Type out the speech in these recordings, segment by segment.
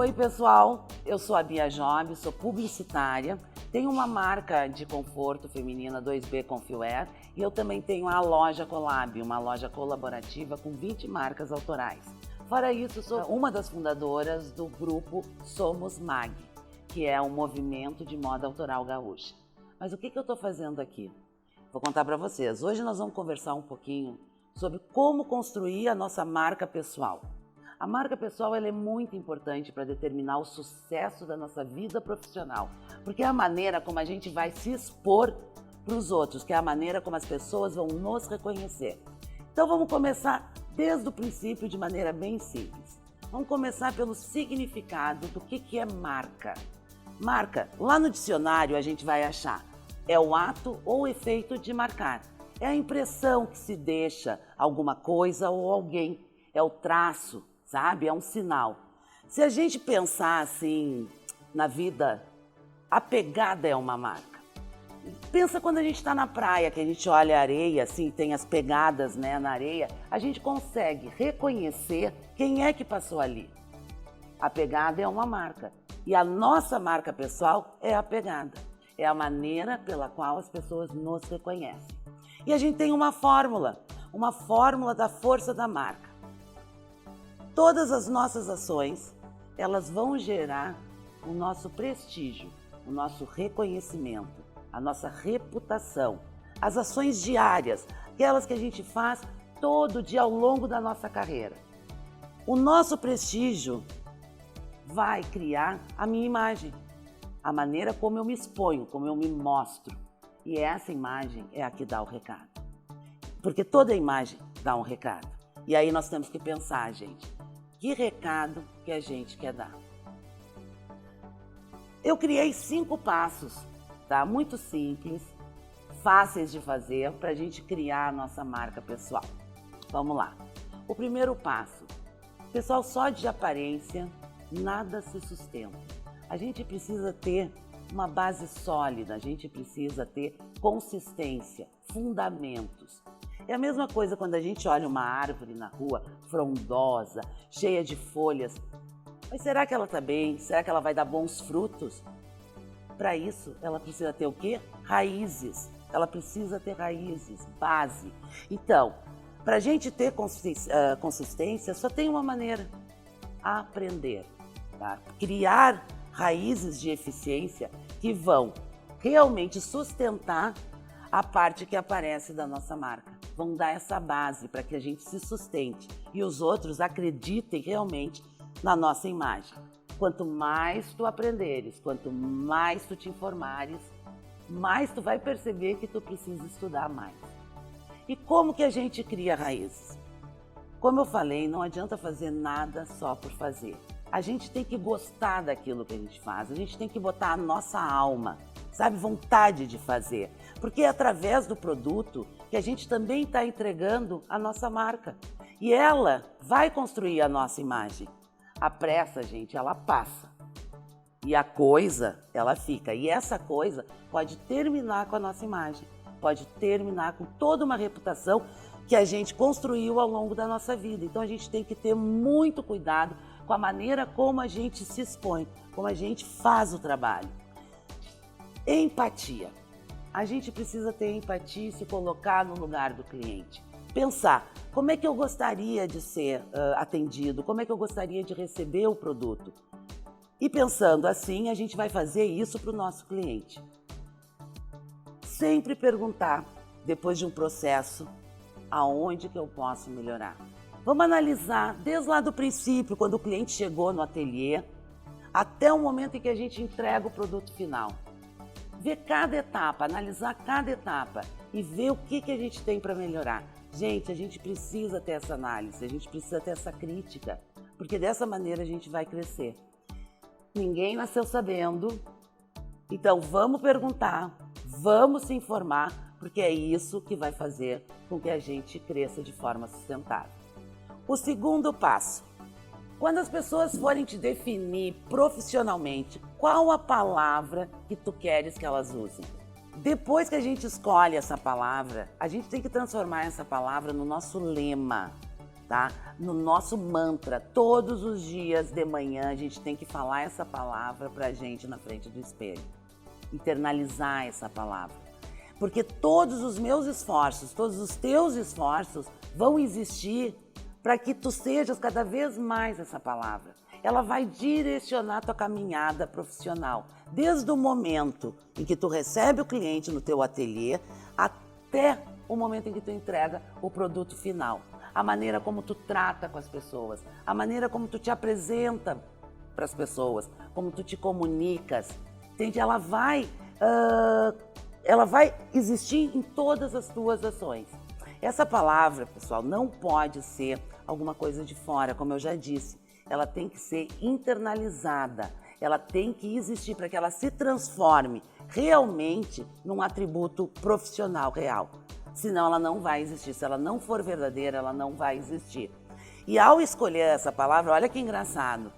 Oi pessoal, eu sou a Bia Job, sou publicitária, tenho uma marca de conforto feminina 2B Confwear e eu também tenho a loja Collab, uma loja colaborativa com 20 marcas autorais. Fora isso, sou uma das fundadoras do grupo Somos Mag, que é um movimento de moda autoral gaúcha. Mas o que eu estou fazendo aqui? Vou contar para vocês. Hoje nós vamos conversar um pouquinho sobre como construir a nossa marca pessoal. A marca pessoal ela é muito importante para determinar o sucesso da nossa vida profissional, porque é a maneira como a gente vai se expor para os outros, que é a maneira como as pessoas vão nos reconhecer. Então vamos começar desde o princípio de maneira bem simples. Vamos começar pelo significado do que é marca. Marca, lá no dicionário a gente vai achar, é o ato ou efeito de marcar. É a impressão que se deixa alguma coisa ou alguém, é o traço, sabe? É um sinal. Se a gente pensar assim na vida, a pegada é uma marca. Pensa quando a gente está na praia, que a gente olha a areia, assim, tem as pegadas, né, na areia, a gente consegue reconhecer quem é que passou ali. A pegada é uma marca. E a nossa marca pessoal é a pegada. É a maneira pela qual as pessoas nos reconhecem. E a gente tem uma fórmula da força da marca. Todas as nossas ações, elas vão gerar o nosso prestígio, o nosso reconhecimento, a nossa reputação, as ações diárias, aquelas que a gente faz todo dia ao longo da nossa carreira. O nosso prestígio vai criar a minha imagem, a maneira como eu me exponho, como eu me mostro. E essa imagem é a que dá o recado. Porque toda imagem dá um recado. E aí nós temos que pensar, gente, que recado que a gente quer dar? Eu criei 5 passos, tá? Muito simples, fáceis de fazer para a gente criar a nossa marca pessoal. Vamos lá. O primeiro passo. Pessoal, só de aparência nada se sustenta. A gente precisa ter uma base sólida, a gente precisa ter consistência, fundamentos. É a mesma coisa quando a gente olha uma árvore na rua, frondosa, cheia de folhas. Mas será que ela está bem? Será que ela vai dar bons frutos? Para isso, ela precisa ter o quê? Raízes. Ela precisa ter raízes, base. Então, para a gente ter consistência, só tem uma maneira: aprender. Tá? Criar raízes de eficiência que vão realmente sustentar a parte que aparece da nossa marca. Vão dar essa base para que a gente se sustente e os outros acreditem realmente na nossa imagem. Quanto mais tu aprenderes, quanto mais tu te informares, mais tu vai perceber que tu precisa estudar mais. E como que a gente cria raízes? Como eu falei, não adianta fazer nada só por fazer. A gente tem que gostar daquilo que a gente faz, a gente tem que botar a nossa alma, sabe, vontade de fazer. Porque é através do produto que a gente também está entregando a nossa marca. E ela vai construir a nossa imagem. A pressa, gente, ela passa. E a coisa, ela fica. E essa coisa pode terminar com a nossa imagem. Pode terminar com toda uma reputação que a gente construiu ao longo da nossa vida. Então a gente tem que ter muito cuidado com a maneira como a gente se expõe, como a gente faz o trabalho. Empatia. A gente precisa ter empatia e se colocar no lugar do cliente. Pensar, como é que eu gostaria de ser atendido? Como é que eu gostaria de receber o produto? E pensando assim, a gente vai fazer isso para o nosso cliente. Sempre perguntar, depois de um processo, aonde que eu posso melhorar. Vamos analisar desde lá do princípio, quando o cliente chegou no ateliê, até o momento em que a gente entrega o produto final. Ver cada etapa, analisar cada etapa e ver o que a gente tem para melhorar. Gente, a gente precisa ter essa análise, a gente precisa ter essa crítica, porque dessa maneira a gente vai crescer. Ninguém nasceu sabendo, então vamos perguntar, vamos se informar, porque é isso que vai fazer com que a gente cresça de forma sustentável. O segundo passo. Quando as pessoas forem te definir profissionalmente, qual a palavra que tu queres que elas usem? Depois que a gente escolhe essa palavra, a gente tem que transformar essa palavra no nosso lema. tá? No nosso mantra, todos os dias de manhã a gente tem que falar essa palavra pra gente na frente do espelho. Internalizar essa palavra. Porque todos os meus esforços, todos os teus esforços vão existir para que tu sejas cada vez mais essa palavra. Ela vai direcionar a tua caminhada profissional, desde o momento em que tu recebe o cliente no teu ateliê até o momento em que tu entrega o produto final. A maneira como tu trata com as pessoas, a maneira como tu te apresenta para as pessoas, como tu te comunicas, entende? Ela vai existir em todas as tuas ações. Essa palavra, pessoal, não pode ser alguma coisa de fora, como eu já disse. Ela tem que ser internalizada, ela tem que existir para que ela se transforme realmente num atributo profissional real. Senão ela não vai existir, se ela não for verdadeira, ela não vai existir. E ao escolher essa palavra, olha que engraçado,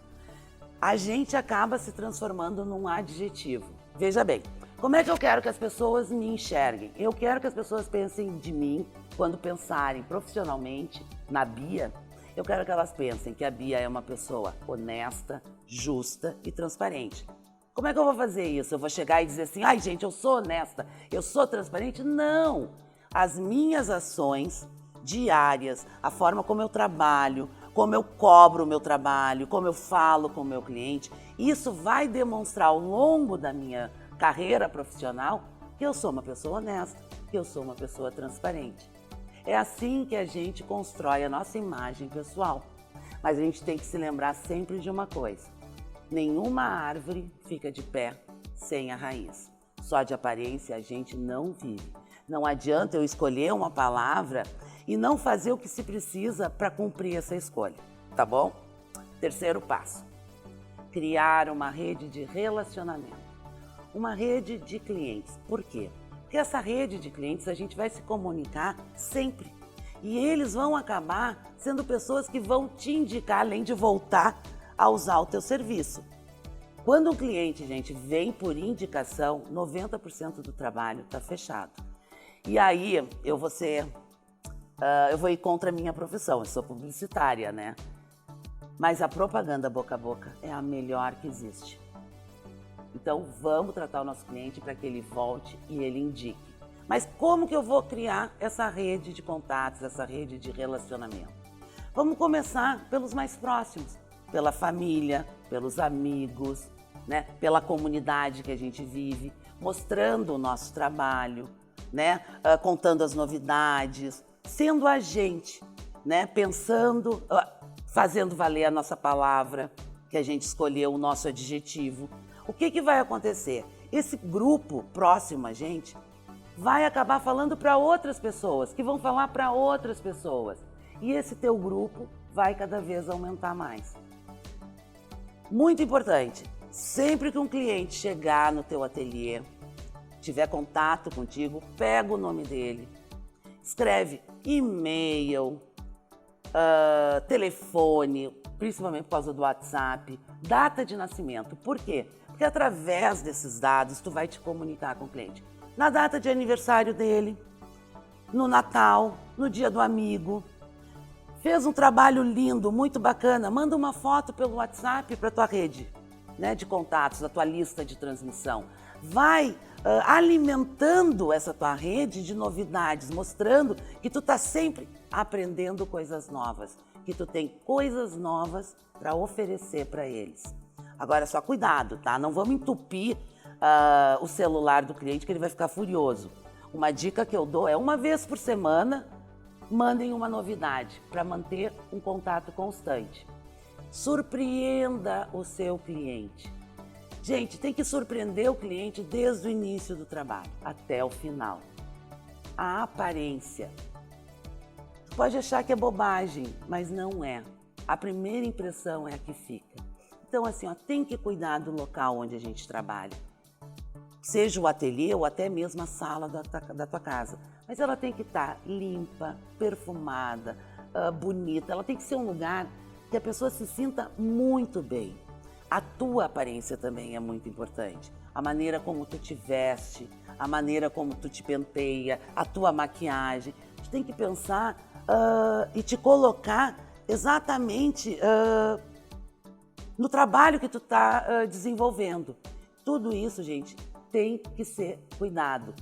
a gente acaba se transformando num adjetivo. Veja bem, como é que eu quero que as pessoas me enxerguem? Eu quero que as pessoas pensem de mim, quando pensarem profissionalmente na Bia, eu quero que elas pensem que a Bia é uma pessoa honesta, justa e transparente. Como é que eu vou fazer isso? Eu vou chegar e dizer assim, ai gente, eu sou honesta, eu sou transparente? Não! As minhas ações diárias, a forma como eu trabalho, como eu cobro o meu trabalho, como eu falo com o meu cliente, isso vai demonstrar ao longo da minha carreira profissional que eu sou uma pessoa honesta, que eu sou uma pessoa transparente. É assim que a gente constrói a nossa imagem pessoal. Mas a gente tem que se lembrar sempre de uma coisa. Nenhuma árvore fica de pé sem a raiz. Só de aparência a gente não vive. Não adianta eu escolher uma palavra e não fazer o que se precisa para cumprir essa escolha, tá bom? Terceiro passo. Criar uma rede de relacionamento. Uma rede de clientes. Por quê? Porque essa rede de clientes a gente vai se comunicar sempre. E eles vão acabar sendo pessoas que vão te indicar, além de voltar a usar o teu serviço. Quando um cliente, gente, vem por indicação, 90% do trabalho está fechado. E aí eu vou ir contra a minha profissão, eu sou publicitária, né? Mas a propaganda boca a boca é a melhor que existe. Então, vamos tratar o nosso cliente para que ele volte e ele indique. Mas como que eu vou criar essa rede de contatos, essa rede de relacionamento? Vamos começar pelos mais próximos, pela família, pelos amigos, né? Pela comunidade que a gente vive, mostrando o nosso trabalho, né? Contando as novidades, sendo a gente, né? Pensando, fazendo valer a nossa palavra, que a gente escolheu, o nosso adjetivo. O que vai acontecer? Esse grupo próximo a gente vai acabar falando para outras pessoas, que vão falar para outras pessoas. E esse teu grupo vai cada vez aumentar mais. Muito importante, sempre que um cliente chegar no teu ateliê, tiver contato contigo, pega o nome dele, escreve e-mail, telefone, principalmente por causa do WhatsApp, data de nascimento. Por quê? Porque através desses dados tu vai te comunicar com o cliente. Na data de aniversário dele, no Natal, no dia do amigo. Fez um trabalho lindo, muito bacana, manda uma foto pelo WhatsApp para tua rede, né, de contatos, da tua lista de transmissão. Vai alimentando essa tua rede de novidades, mostrando que tu tá sempre aprendendo coisas novas, que tu tem coisas novas para oferecer para eles. Agora, só cuidado, tá? Não vamos entupir o celular do cliente, que ele vai ficar furioso. Uma dica que eu dou é, uma vez por semana, mandem uma novidade para manter um contato constante. Surpreenda o seu cliente. Gente, tem que surpreender o cliente desde o início do trabalho até o final. A aparência. Tu pode achar que é bobagem, mas não é. A primeira impressão é a que fica. Então, assim, tem que cuidar do local onde a gente trabalha. Seja o ateliê ou até mesmo a sala da tua casa. Mas ela tem que estar limpa, perfumada, bonita. Ela tem que ser um lugar que a pessoa se sinta muito bem. A tua aparência também é muito importante. A maneira como tu te veste, a maneira como tu te penteia, a tua maquiagem. Tu tem que pensar e te colocar exatamente no trabalho que tu está desenvolvendo. Tudo isso, gente, tem que ser cuidado.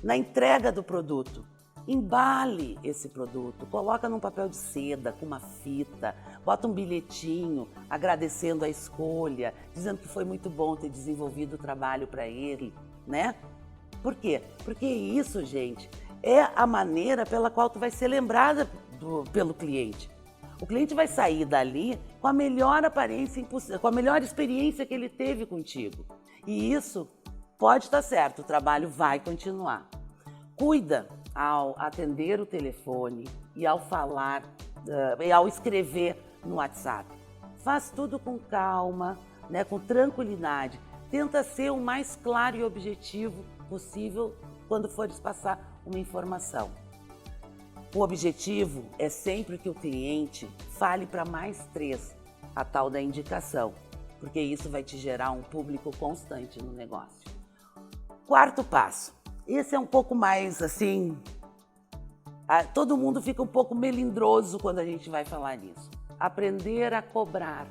Na entrega do produto, embale esse produto, coloca num papel de seda, com uma fita, bota um bilhetinho agradecendo a escolha, dizendo que foi muito bom ter desenvolvido o trabalho para ele, né? Por quê? Porque isso, gente, é a maneira pela qual tu vai ser lembrada pelo cliente. O cliente vai sair dali com a melhor aparência impossível, com a melhor experiência que ele teve contigo. E isso pode estar certo, o trabalho vai continuar. Cuida ao atender o telefone e ao falar, e ao escrever no WhatsApp. Faz tudo com calma, né, com tranquilidade. Tenta ser o mais claro e objetivo possível quando fores passar uma informação. O objetivo é sempre que o cliente fale para mais 3, a tal da indicação, porque isso vai te gerar um público constante no negócio. Quarto passo, esse é um pouco mais assim, todo mundo fica um pouco melindroso quando a gente vai falar nisso. Aprender a cobrar.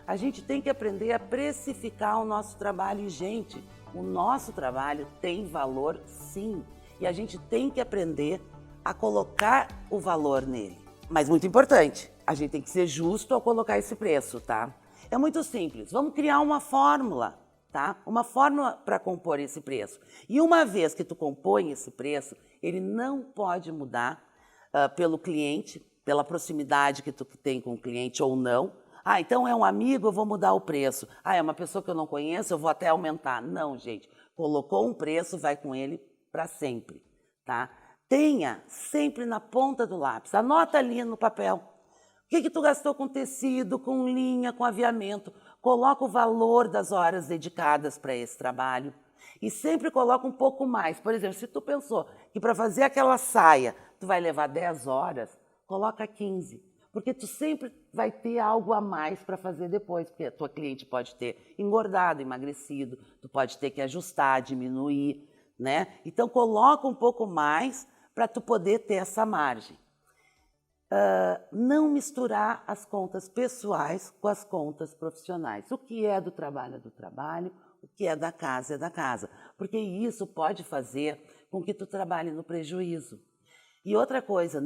A gente tem que aprender a precificar o nosso trabalho e, gente, o nosso trabalho tem valor sim, e a gente tem que aprender a colocar o valor nele. Mas muito importante, a gente tem que ser justo ao colocar esse preço, tá? É muito simples, vamos criar uma fórmula, tá? Uma fórmula para compor esse preço. E uma vez que tu compõe esse preço, ele não pode mudar pelo cliente, pela proximidade que tu tem com o cliente ou não. Ah, então é um amigo, eu vou mudar o preço. Ah, é uma pessoa que eu não conheço, eu vou até aumentar. Não, gente, colocou um preço, vai com ele para sempre, tá? Tenha sempre na ponta do lápis, anota ali no papel. O que tu gastou com tecido, com linha, com aviamento? Coloca o valor das horas dedicadas para esse trabalho e sempre coloca um pouco mais. Por exemplo, se tu pensou que para fazer aquela saia tu vai levar 10 horas, coloca 15. Porque tu sempre vai ter algo a mais para fazer depois, porque a tua cliente pode ter engordado, emagrecido, tu pode ter que ajustar, diminuir, né? Então coloca um pouco mais para tu poder ter essa margem. Não misturar as contas pessoais com as contas profissionais. O que é do trabalho é do trabalho, o que é da casa, porque isso pode fazer com que tu trabalhe no prejuízo. E outra coisa,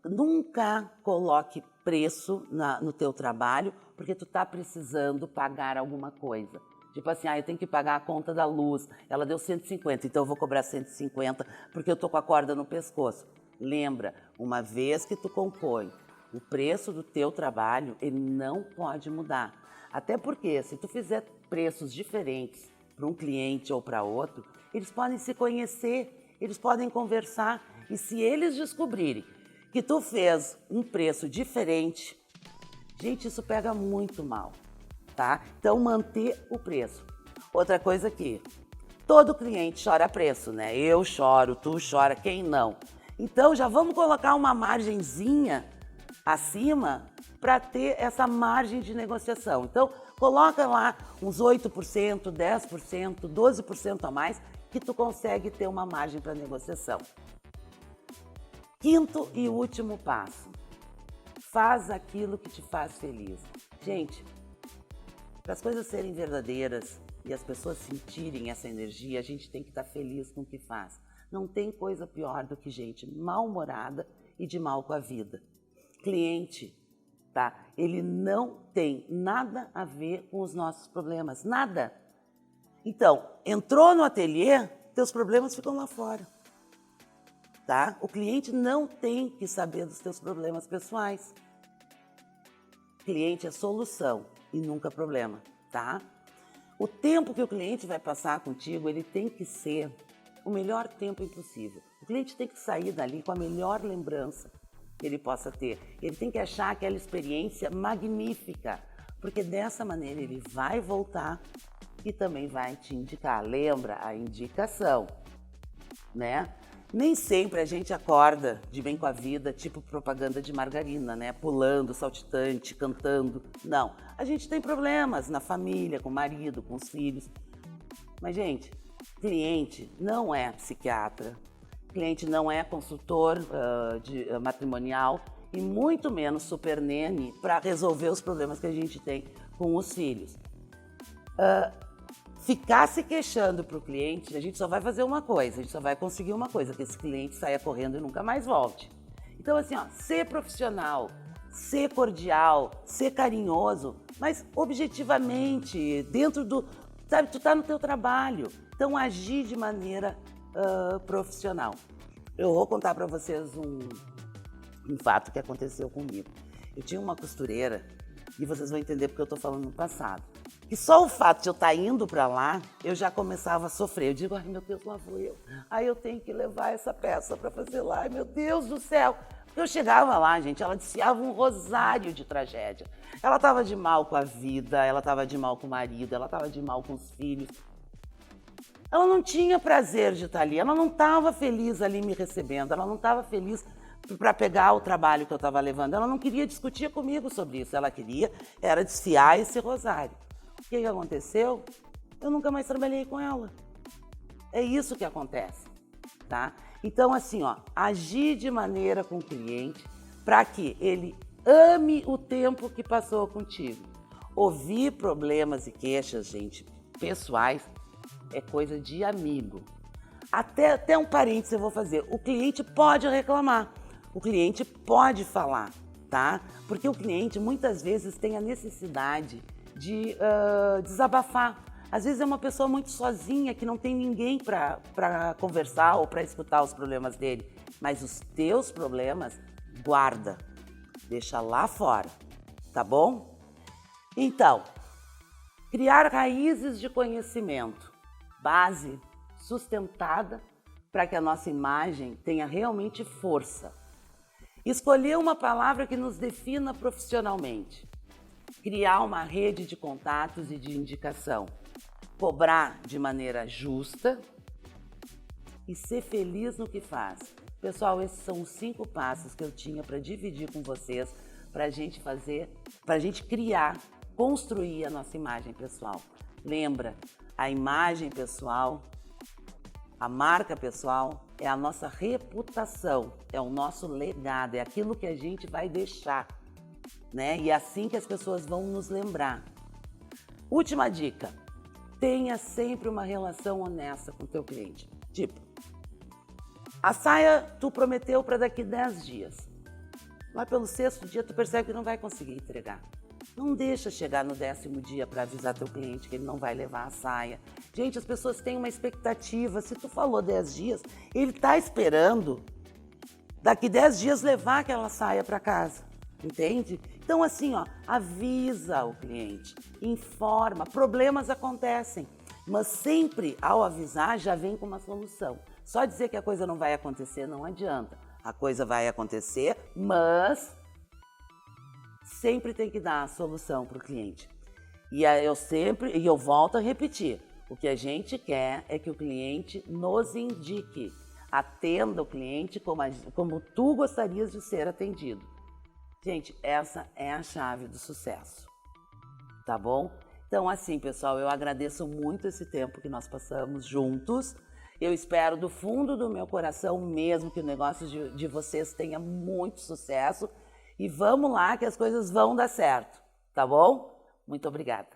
nunca coloque preço no teu trabalho porque tu está precisando pagar alguma coisa. Tipo assim, eu tenho que pagar a conta da luz, ela deu 150, então eu vou cobrar 150 porque eu estou com a corda no pescoço. Lembra, uma vez que tu compõe o preço do teu trabalho, ele não pode mudar. Até porque se tu fizer preços diferentes para um cliente ou para outro, eles podem se conhecer, eles podem conversar e se eles descobrirem que tu fez um preço diferente, gente, isso pega muito mal, tá? Então, manter o preço. Outra coisa aqui, todo cliente chora preço, né? Eu choro, tu chora, quem não? Então, já vamos colocar uma margenzinha acima para ter essa margem de negociação. Então, coloca lá uns 8%, 10%, 12% a mais que tu consegue ter uma margem para negociação. Quinto e último passo, faz aquilo que te faz feliz. Gente, para as coisas serem verdadeiras e as pessoas sentirem essa energia, a gente tem que estar feliz com o que faz. Não tem coisa pior do que gente mal-humorada e de mal com a vida. Cliente, tá? Ele não tem nada a ver com os nossos problemas, nada. Então, entrou no ateliê, teus problemas ficam lá fora. Tá? O cliente não tem que saber dos teus problemas pessoais. Cliente é solução e nunca problema, tá? O tempo que o cliente vai passar contigo, ele tem que ser o melhor tempo possível. O cliente tem que sair dali com a melhor lembrança que ele possa ter. Ele tem que achar aquela experiência magnífica, porque dessa maneira ele vai voltar e também vai te indicar. Lembra a indicação, né? Nem sempre a gente acorda de bem com a vida, tipo propaganda de margarina, né? Pulando, saltitante, cantando. Não, a gente tem problemas na família, com o marido, com os filhos. Mas, gente, cliente não é psiquiatra. cliente não é consultor matrimonial e muito menos super nene para resolver os problemas que a gente tem com os filhos. Ficar se queixando para o cliente, a gente só vai fazer uma coisa, a gente só vai conseguir uma coisa, que esse cliente saia correndo e nunca mais volte. Então assim, ó, ser profissional, ser cordial, ser carinhoso, mas objetivamente, dentro do... Sabe, tu tá no teu trabalho, então agir de maneira profissional. Eu vou contar para vocês um fato que aconteceu comigo. Eu tinha uma costureira, e vocês vão entender porque eu estou falando no passado, que só o fato de eu estar indo para lá, eu já começava a sofrer. Eu digo, ai meu Deus, lá vou eu. Aí eu tenho que levar essa peça para fazer lá, ai meu Deus do céu. Porque eu chegava lá, gente, ela desfiava um rosário de tragédia. Ela estava de mal com a vida, ela estava de mal com o marido, ela estava de mal com os filhos. Ela não tinha prazer de estar ali, ela não estava feliz ali me recebendo, ela não estava feliz para pegar o trabalho que eu estava levando, ela não queria discutir comigo sobre isso, ela queria era desfiar esse rosário. O que aconteceu? Eu nunca mais trabalhei com ela. É isso que acontece, tá? Então assim, ó, agir de maneira com o cliente para que ele ame o tempo que passou contigo. Ouvir problemas e queixas, gente, pessoais, é coisa de amigo. Até um parênteses eu vou fazer. O cliente pode reclamar, o cliente pode falar, tá? Porque o cliente muitas vezes tem a necessidade de desabafar. Às vezes é uma pessoa muito sozinha, que não tem ninguém para conversar ou para escutar os problemas dele. Mas os teus problemas, guarda, deixa lá fora, tá bom? Então, criar raízes de conhecimento, base sustentada para que a nossa imagem tenha realmente força. Escolher uma palavra que nos defina profissionalmente. Criar uma rede de contatos e de indicação. Cobrar de maneira justa e ser feliz no que faz. Pessoal, esses são os 5 passos que eu tinha para dividir com vocês, para a gente fazer, para a gente criar, construir a nossa imagem pessoal. Lembra, a imagem pessoal, a marca pessoal é a nossa reputação, é o nosso legado, é aquilo que a gente vai deixar, né? E é assim que as pessoas vão nos lembrar. Última dica, tenha sempre uma relação honesta com o teu cliente. Tipo, a saia tu prometeu para daqui 10 dias. Lá pelo 6º dia tu percebe que não vai conseguir entregar. Não deixa chegar no 10º dia para avisar teu cliente que ele não vai levar a saia. Gente, as pessoas têm uma expectativa. Se tu falou 10 dias, ele está esperando daqui 10 dias levar aquela saia para casa. Entende? Então assim, ó, avisa o cliente, informa, problemas acontecem, mas sempre ao avisar já vem com uma solução. Só dizer que a coisa não vai acontecer não adianta. A coisa vai acontecer, mas sempre tem que dar a solução para o cliente. E eu volto a repetir, o que a gente quer é que o cliente nos indique, atenda o cliente como tu gostarias de ser atendido. Gente, essa é a chave do sucesso, tá bom? Então assim, pessoal, eu agradeço muito esse tempo que nós passamos juntos. Eu espero do fundo do meu coração mesmo que o negócio de vocês tenha muito sucesso. E vamos lá que as coisas vão dar certo, tá bom? Muito obrigada.